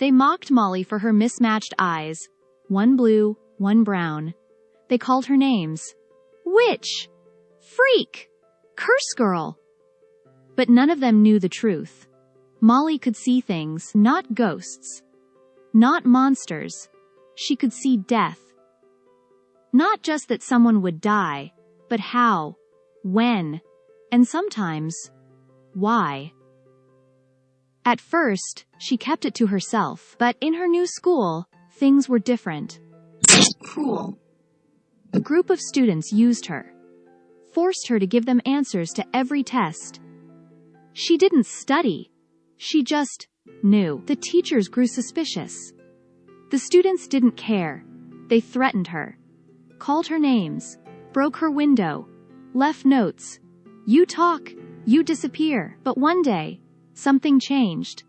They mocked Molly for her mismatched eyes, one blue, one brown. They called her names. Witch! Freak! Curse girl! But none of them knew the truth. Molly could see things, not ghosts. Not monsters. She could see death. Not just that someone would die, but how, when, and sometimes, why. At first, she kept it to herself, but in her new school, things were different. Cruel. A group of students used her, forced her to give them answers to every test. She didn't study. She just knew. The teachers grew suspicious. The students didn't care. They threatened her, called her names, broke her window, left notes. You talk, you disappear. But one day, something changed.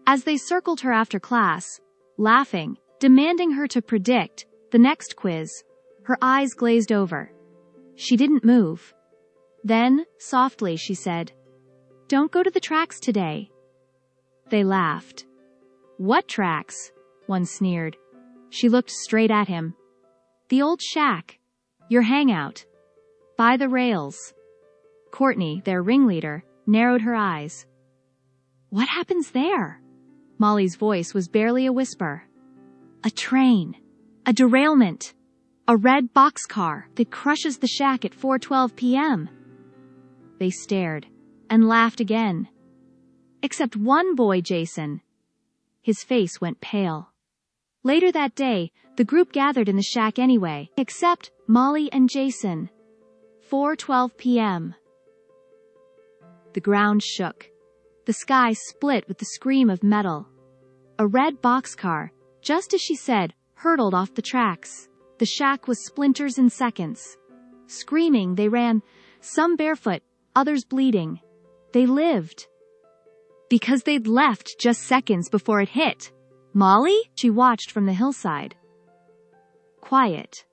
As they circled her after class, laughing, demanding her to predict the next quiz, her eyes glazed over. She didn't move. Then, softly, she said, "Don't go to the tracks today." They laughed. "What tracks?" one sneered. She looked straight at him. "The old shack. Your hangout. By the rails." Courtney, their ringleader, narrowed her eyes. "What happens there?" Molly's voice was barely a whisper. "A train. A derailment. A red boxcar that crushes the shack at 4:12 p.m. They stared and laughed again. Except one boy, Jason. His face went pale. Later that day, the group gathered in the shack anyway, except Molly and Jason. 4:12 p.m. The ground shook. The sky split with the scream of metal. A red boxcar, just as she said, hurtled off the tracks. The shack was splinters in seconds. Screaming, they ran, some barefoot, others bleeding. They lived. Because they'd left just seconds before it hit. "Molly?" She watched from the hillside. Quiet.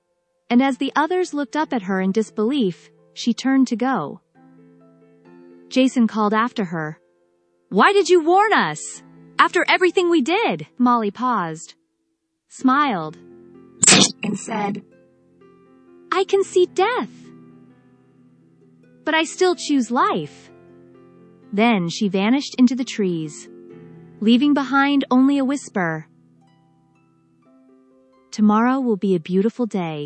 And as the others looked up at her in disbelief, she turned to go. Jason called after her. "Why did you warn us? After everything we did?" Molly paused, smiled, And said, "I can see death. But I still choose life." Then she vanished into the trees, leaving behind only a whisper. "Tomorrow will be a beautiful day."